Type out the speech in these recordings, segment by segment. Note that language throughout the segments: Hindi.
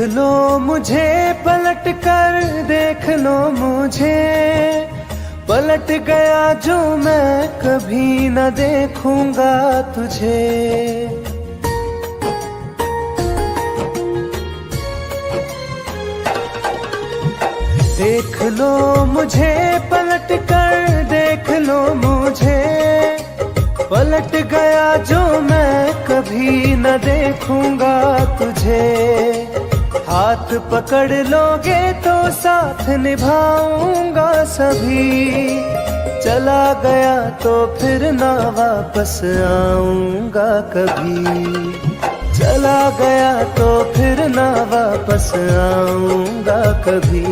लो मुझे पलट कर, देख लो मुझे, पलट गया जो मैं कभी न देखूंगा तुझे। देख लो मुझे पलट कर, देख लो मुझे, पलट गया जो मैं कभी न देखूंगा तुझे। हाथ पकड़ लोगे तो साथ निभाऊंगा सभी, चला गया तो फिर ना वापस आऊंगा कभी। चला गया तो फिर ना वापस आऊंगा कभी।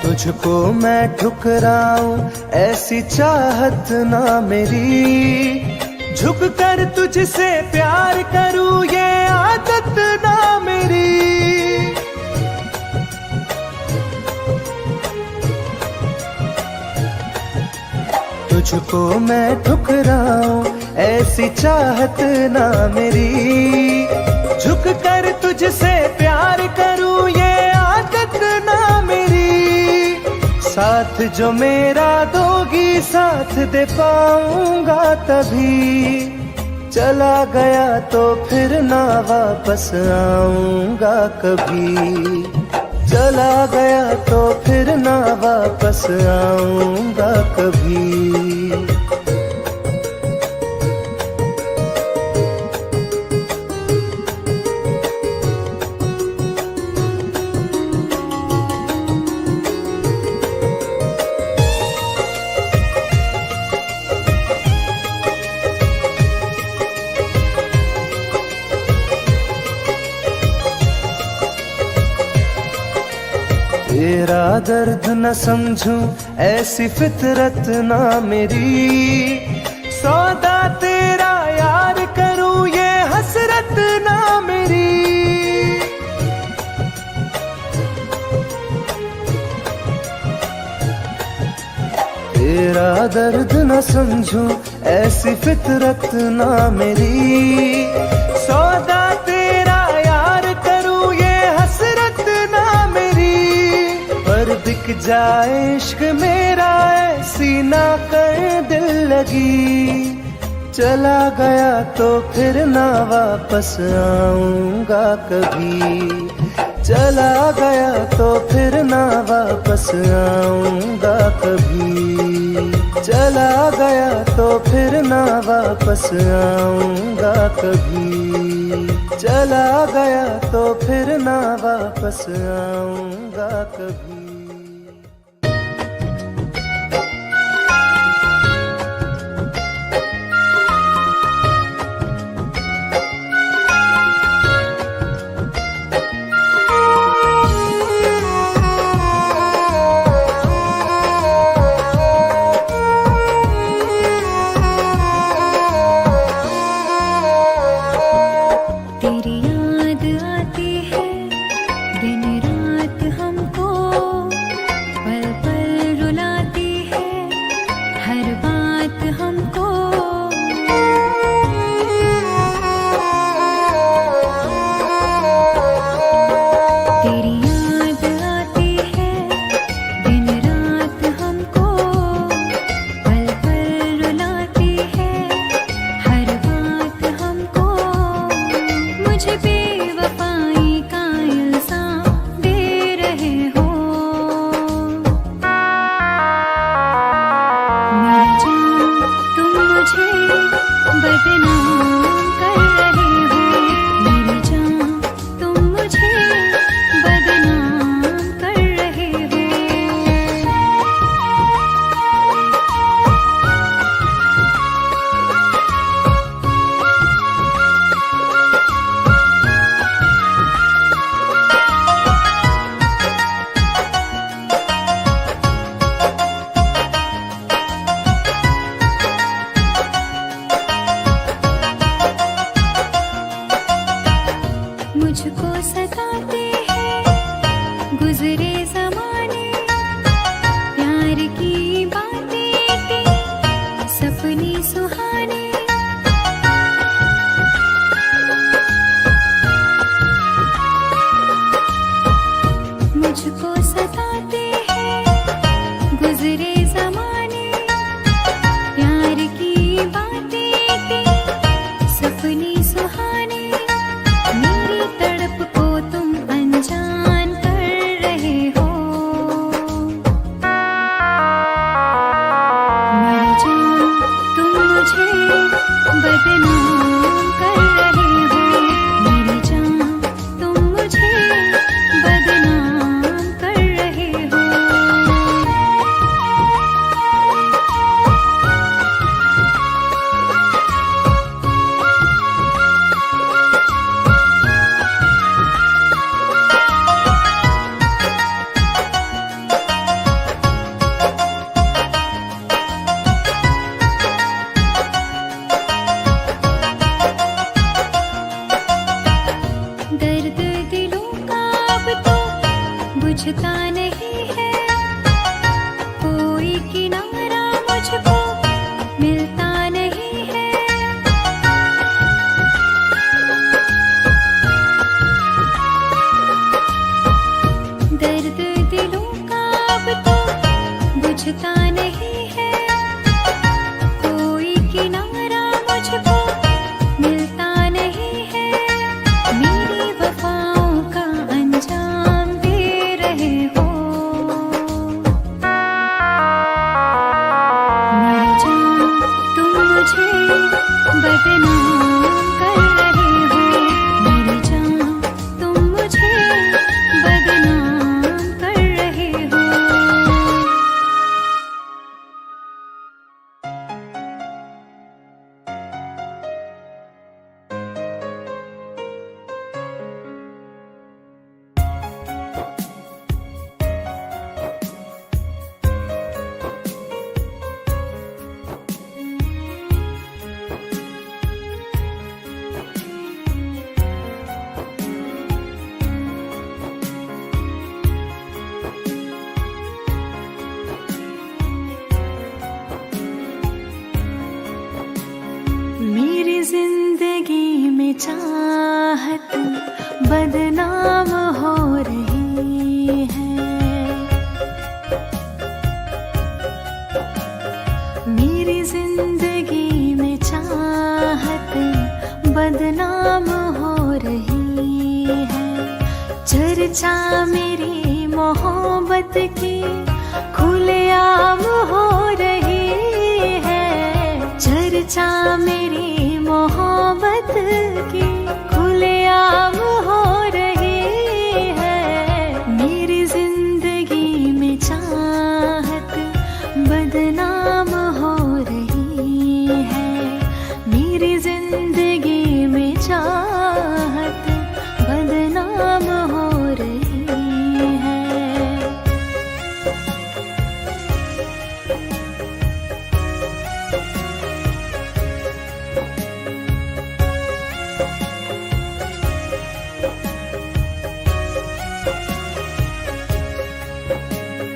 तुझको मैं ठुकराऊं ऐसी चाहत ना मेरी, झुक कर तुझसे प्यार करूं ये आदत ना मेरी। तुझको मैं ठुकराऊं ऐसी चाहत ना मेरी, झुक कर तुझसे प्यार करूं ये आदत ना मेरी। साथ जो मेरा दोगी साथ दे पाऊंगा तभी, चला गया तो फिर ना वापस आऊंगा कभी। चला गया तो फिर ना वापस आऊंगा कभी। तेरा दर्द न समझूं ऐसी फितरत ना मेरी, सौदा तेरा यार करूं ये हसरत ना मेरी। तेरा दर्द न समझूं ऐसी फितरत ना मेरी, सौदा तेरा यार करूं ये हसरत ना मेरी। पर बिक जाए इश्क मेरा ऐसी ना कर दिल लगी, चला गया तो फिर ना वापस आऊंगा कभी। चला गया तो फिर ना वापस आऊंगा कभी। चला गया तो फिर ना वापस आऊंगा कभी। चला गया तो फिर ना वापस आऊंगा कभी। बदनाम कर रहे हो। मेरी जान तुम मुझे बदनाम कर रहे हो। दर्द दिलों का अब तो बुझता नहीं है, कोई किनारा मुझको मिलता नहीं है। दर्द दिलों का अब तो बुझता नहीं है, कोई किनारा मुझको मिलता नहीं है। मेरी वफाओं का अंजाम दे रहे हो। मेरी जान तुम मुझे बदनाम कर रहे हो। मेरी जान तुम मुझे बदनाम कर रहे हो। मेरी जिंदगी में चाहत बदनाम हो रही है। मेरी जिंदगी में चाहत बदनाम हो रही है। चर्चा मेरी मोहब्बत की खुलेआम हो रही है। चर्चा मेरी मोहब्बत की खुलेआम हो रही है। मेरी जिंदगी में चाहत बदनाम हो रही है। मेरी जिंदगी में चाहत बदनाम हो रही है।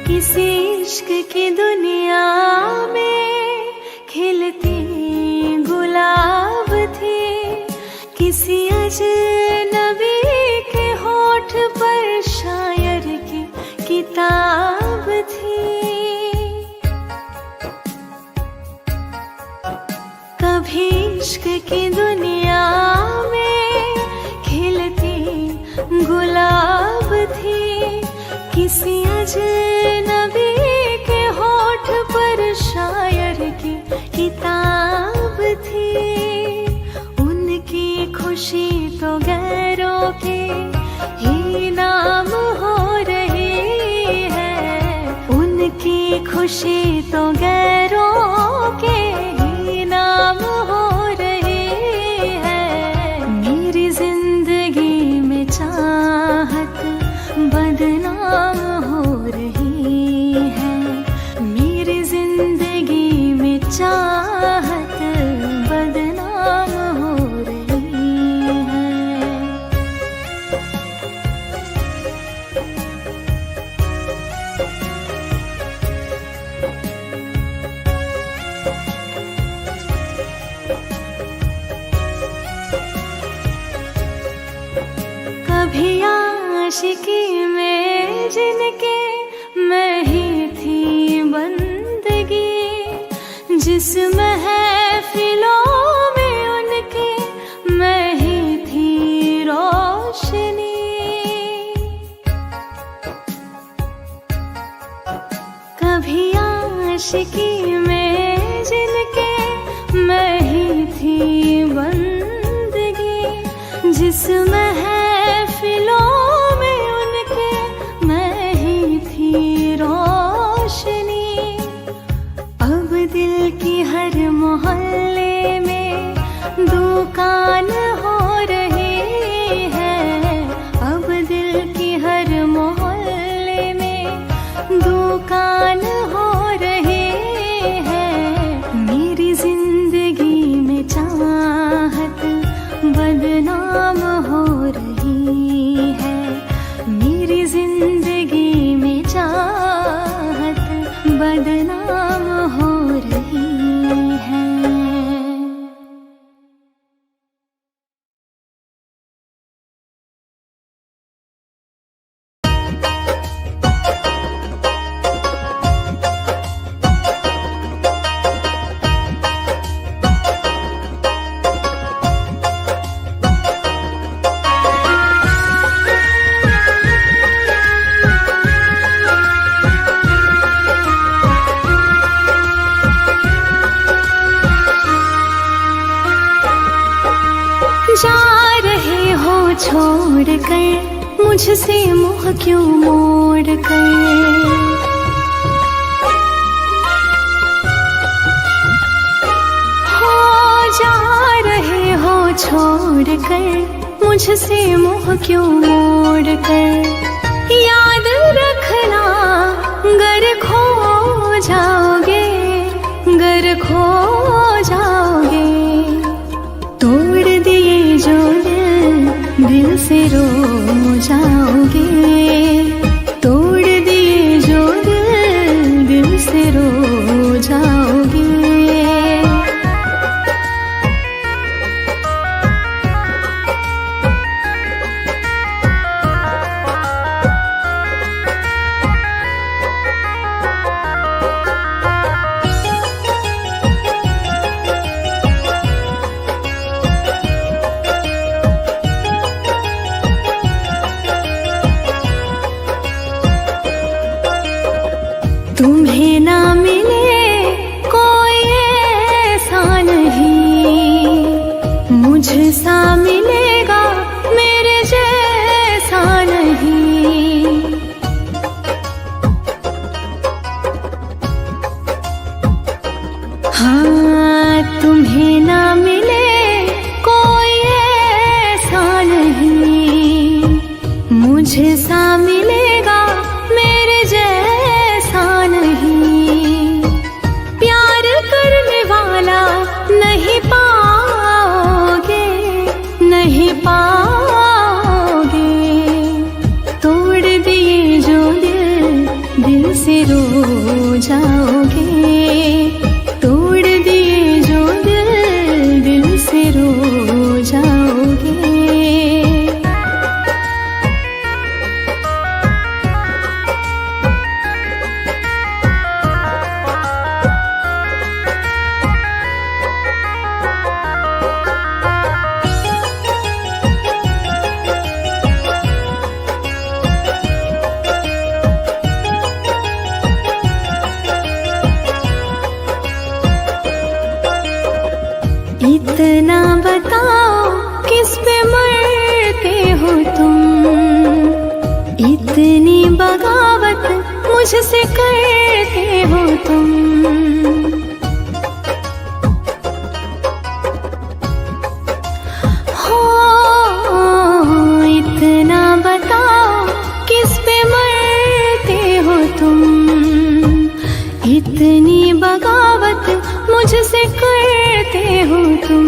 किसी इश्क की दुनिया में खिलती गुलाब थी, किसी अजनबी के होठ पर शायर की किताब थी। कभी इश्क की दुनिया में खिलती गुलाब थी, किसी अजनबी के होठ पर शायर की किताब थी। उनकी खुशी तो गैरों के ही नाम हो रही है। उनकी खुशी तो गैरों के ही नाम हो रही है। मेरी जिंदगी में चाहत बदनाम हो रही है। मेरी जिंदगी में चाहत बदनाम हो रही है। कभी आशिकी में जिनके मैं ही थी बंदगी, जिस महफिलों में उनके मैं ही थी रोशनी। कभी आशिकी में जिनके मैं ही थी इस महफिलों में उनके मैं ही थी रोशनी। अब दिल की हर मोहल्ले में दुकान हो रही है। अब दिल की हर मोहल्ले में दुकान हो रही है। मेरी जिंदगी में चाहत बदनाम हो रही है। मेरी जिंदगी में चाहत बदनाम हो रही है। जा रहे हो छोड़ कर मुझसे मुँह क्यों मोड़ कर। हो जा रहे हो छोड़ कर मुझसे मुँह क्यों मोड़ कर। याद रखना गर खो जाओगे, गर खो जाओगे। तोड़ दिए जो दिल से रो जाओगे। तोड़ दिए जो दिल से रो जाओगे। तुम्हें ना मिले कोई ऐसा नहीं, मुझसा मिलेगा मेरे जैसा नहीं। हाँ तुम्हें ना मिले कोई ऐसा नहीं, मुझसा मिलेगा मेरे जैसा नहीं। प्यार करने वाला नहीं पाओगे, नहीं पाओगे। तोड़ दिए जो दिल से रो जाओगे। तोड़ दिए जो दिल से रो जाओगे। इतना बताओ किस पे मरते हो तुम, इतनी बगावत मुझसे करते हो तुम। हो इतना बताओ किस पे मरते हो तुम, इतनी बगावत मुझसे करते हो तुम।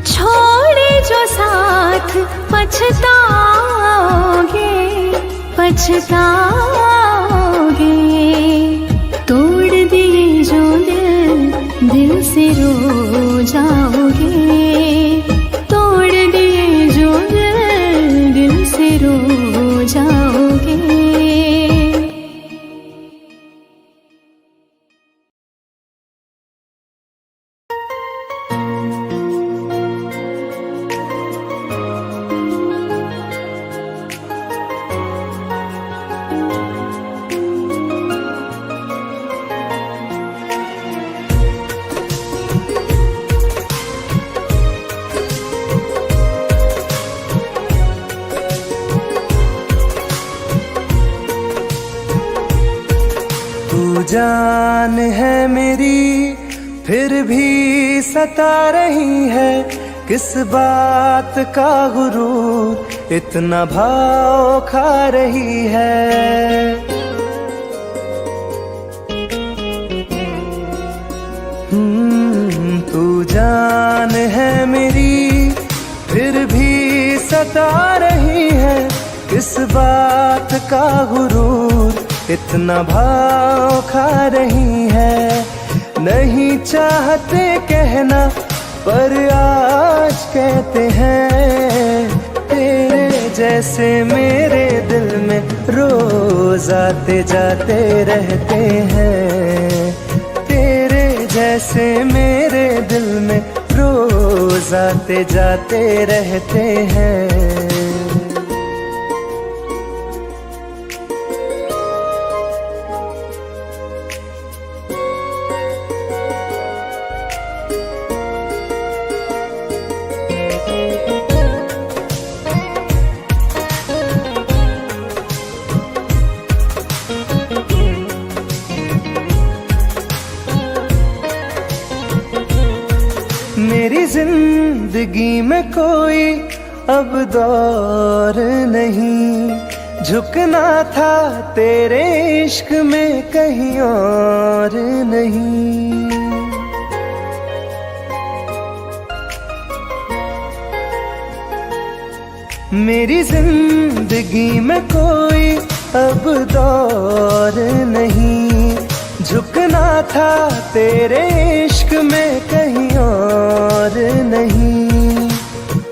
छोड़े जो साथ पछताओगे, पछताओगे। तोड़ दिए जो दिल से रो जाओगे। तोड़ दिए जो दिल से रो जाओगे। जान है मेरी फिर भी सता रही है, किस बात का गुरूर इतना भाव खा रही है। तू जान है मेरी फिर भी सता रही है, किस बात का गुरूर इतना भाव खा रही है। नहीं चाहते कहना पर आज कहते हैं, तेरे जैसे मेरे दिल में रोज आते जाते रहते हैं। तेरे जैसे मेरे दिल में रोज आते जाते रहते हैं। मेरी जिंदगी में कोई अब दौर नहीं, झुकना था तेरे इश्क में कहीं और नहीं। मेरी जिंदगी में कोई अब दौर नहीं, झुकना था तेरे इश्क में कहीं और नहीं।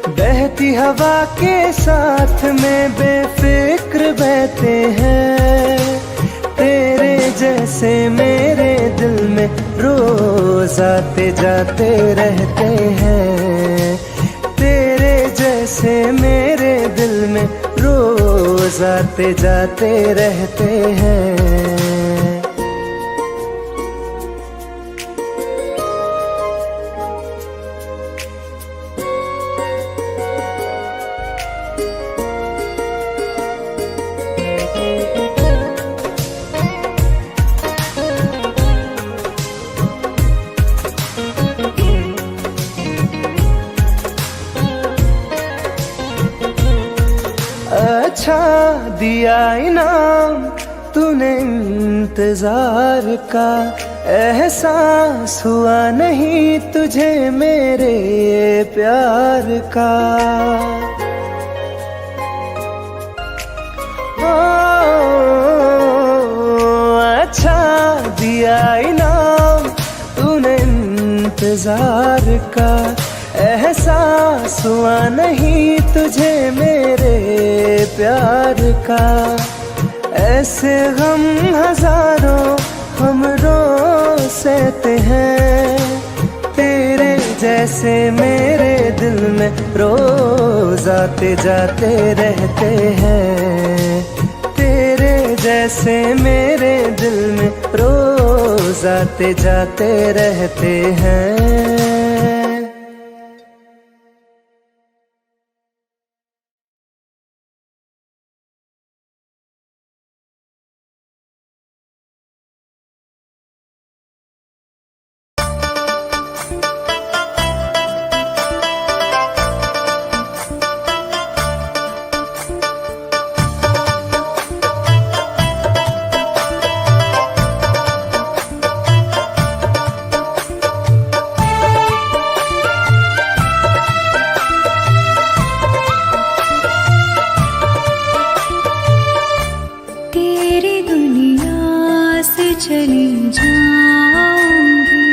बहती हवा के साथ में बेफिक्र बहते हैं, तेरे जैसे मेरे दिल में रोज आते जाते रहते हैं। तेरे जैसे मेरे दिल में रोज आते जाते रहते हैं। अच्छा दिया इनाम तूने इंतजार का, एहसास हुआ नहीं तुझे मेरे प्यार का। अच्छा दिया इनाम तूने इंतजार का, एहसास हुआ नहीं तुझे मेरे प्यार का। ऐसे गम हजारों हम रोज सहते हैं, तेरे जैसे मेरे दिल में रोज आते जाते रहते हैं। तेरे जैसे मेरे दिल में रोज आते जाते रहते हैं। चली जाऊंगी,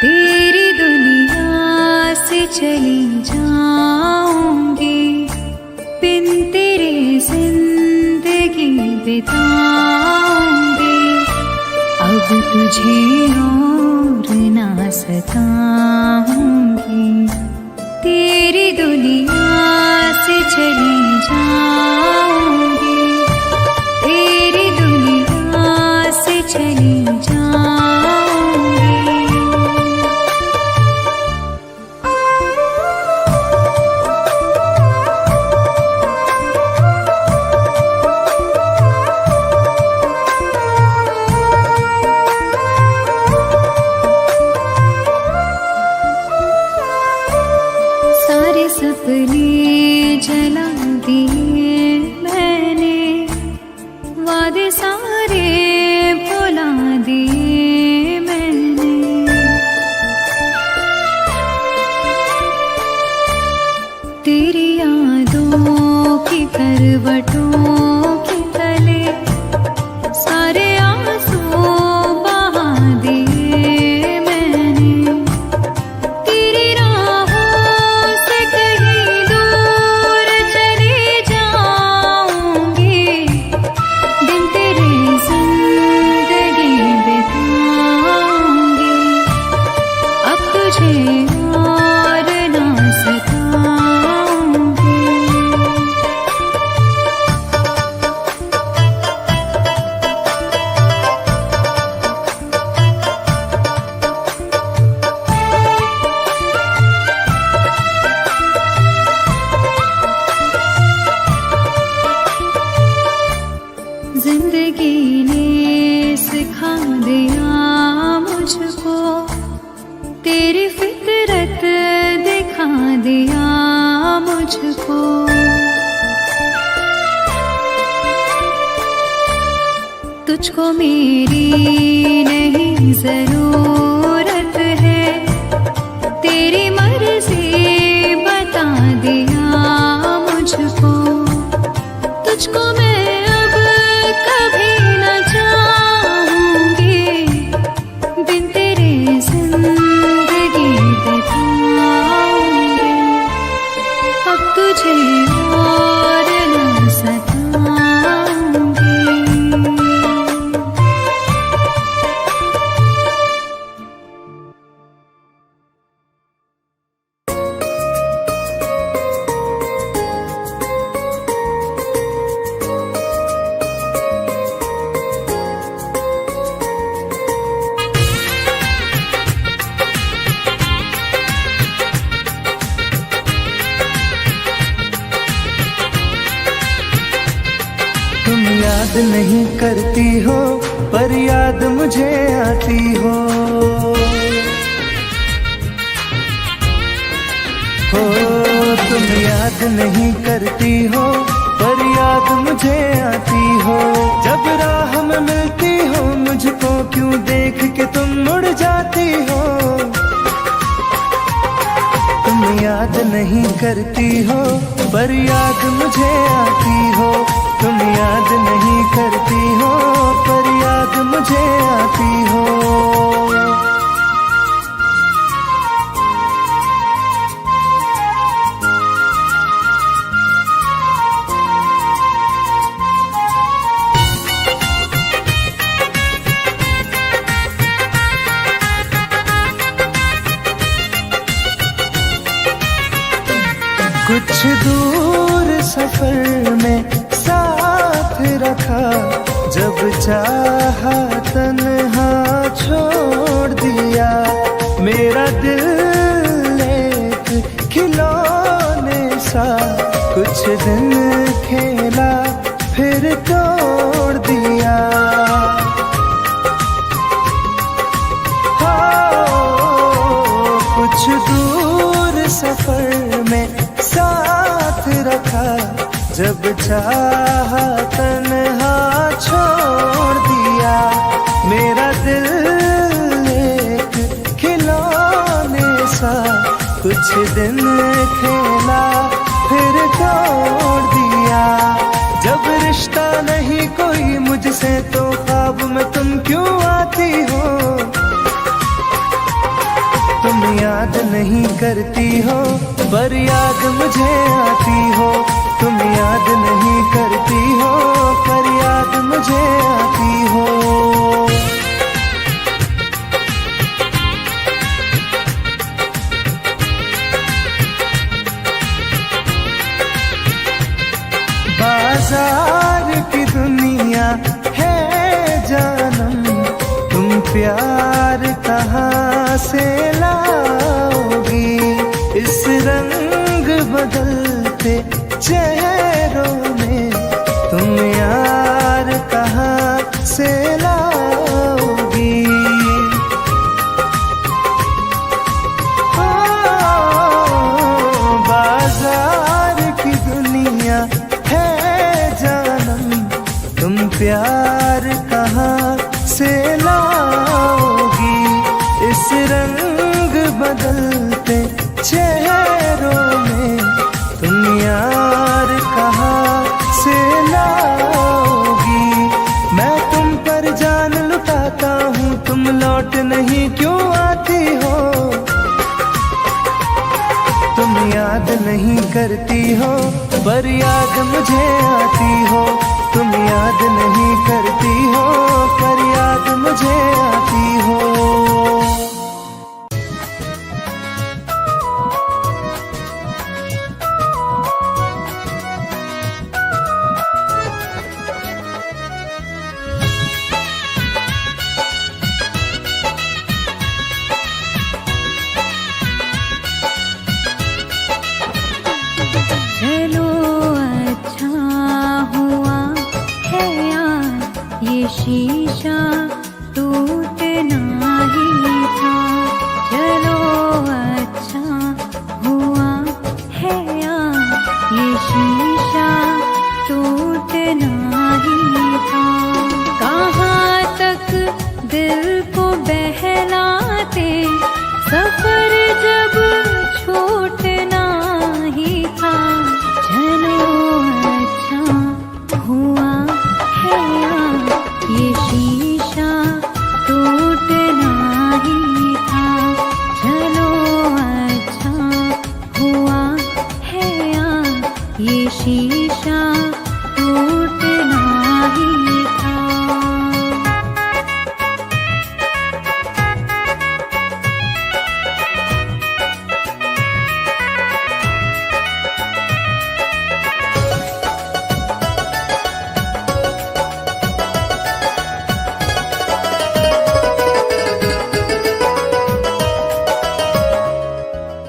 तेरी दुनिया से चली जाऊंगी, बिन तेरे जिंदगी बिताऊंगी। अब तुझे और ना सताऊंगी, तेरी दुनिया से चली जाऊंगी, तेरी दुनिया से चली जाऊंगी। दिया मुझको, तेरी फितरत दिखा दिया मुझको। तुझको मेरी नहीं जरूरत है, तेरी मर्जी बता दिया मुझको। तुझको मैं अब कभी न चाहूंगी, बिन तेरे जिंदगी बिताऊंगी। अब तुझे और न सताऊंगी। तुम याद नहीं करती हो पर याद मुझे आती हो। तुम याद नहीं करती हो पर याद मुझे आती हो। जब राह में मिलती हो मुझको क्यों देख के तुम मुड़ जाती हो। तुम याद नहीं करती हो पर याद मुझे आती हो। तुम याद नहीं करती हो पर याद मुझे आती हो। कुछ दूर सफर में साथ रखा, जब चाहा तन्हा छोड़ दिया। मेरा दिल एक खिलौने सा कुछ दिन खेला फिर तोड़ दिया। कुछ दूर सफर में साथ रखा, जब चाहा तन्हा छोड़ दिया। मेरा दिल एक खिलौने सा कुछ दिन खेला फिर तोड़ दिया। जब रिश्ता नहीं कोई मुझसे तो ख्वाब में तुम क्यों आती हो। तुम याद नहीं करती हो पर याद मुझे आती हो। तुम याद नहीं करती हो पर याद मुझे आती हो। बाजार की दुनिया है जानम, तुम प्यार कहाँ से लाओगी। इस रंग बदलते चेहरों में तुम यार कहाँ से लाओगी। बाजार की दुनिया है जानम, तुम प्यार कहाँ से लाओगी। इस रंग बदलते चेहरों में तुम यार कहाँ से लाओगी। मैं तुम पर जान लुटाता हूँ, तुम लौट नहीं क्यों आती हो। तुम याद नहीं करती हो पर याद मुझे आती हो। तुम याद नहीं करती हो पर याद मुझे आती हो। चलो अच्छा हुआ है यार ये शीशा तू टूटना ही था। चलो अच्छा हुआ है यार ये शीशा टूटना ही था। कहाँ तक दिल को बहलाते सफर जब छूटना ही था। चलो अच्छा हुआ है यार ये शीशा टूटना ही था। चलो अच्छा हुआ है यार ये शीशा टूटना ही था।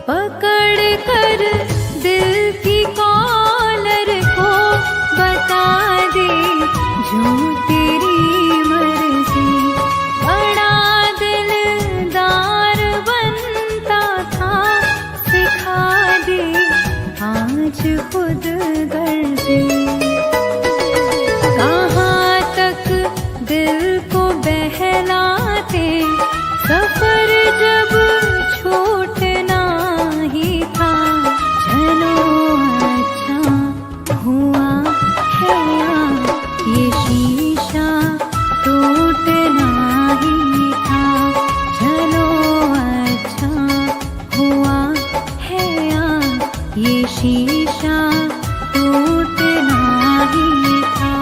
पकड़ कर दिल की कॉलर को बता दे जो तेरी मर्जी। बड़ा दिलदार बनता था सिखा दे आज खुद गर्जी। कहाँ तक दिल को बहलाते सफर जब छूटना ही था। चलो अच्छा हुआ है यार ये शीशा टूटना ही था। चलो अच्छा हुआ है यार ये शीशा टूटना ही था।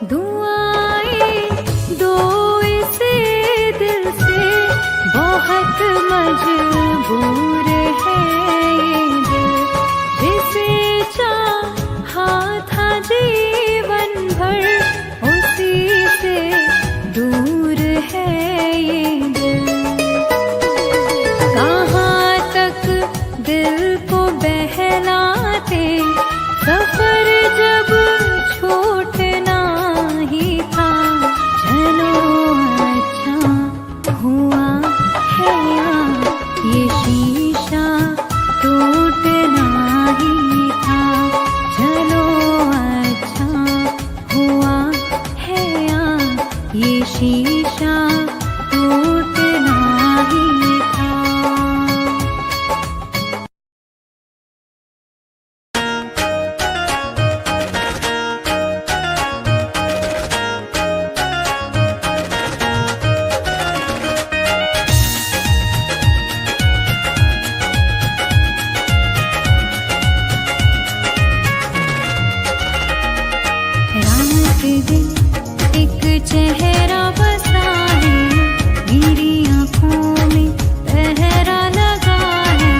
दुआएं दो इसे दिल से बहुत मजबूर है ये दिल। जिसे चाहा था जीवन भर उसी से दूर है ये दिल। कहाँ तक दिल को बहलाते सफर जब छूटना ही था। चलो अच्छा हुआ है यार ये शीशा टूटना ही था। चलो अच्छा हुआ है यार ये शीशा टूटना ही था। रात दिन एक चेहरा बसा है मेरी आँखों में पहरा लगा है।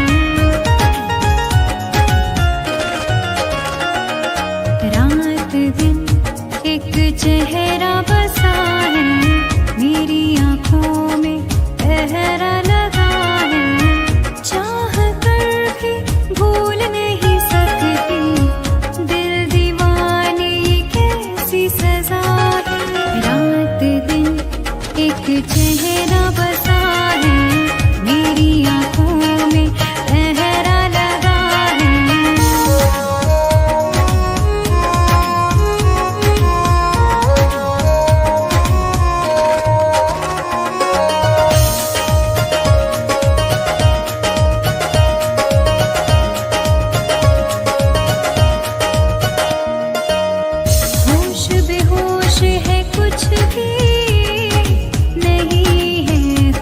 रात दिन एक चेहरा बसा है मेरी आँखों में पहरा लगा है। चाह कर भी भूल नहीं सकती दिल दीवाने ये कैसी सजा है। रात दिन एक चेहरा बसा है मेरी आँखों में पहरा लगा है। होश बेहोश है कुछ भी नहीं है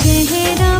चेहरा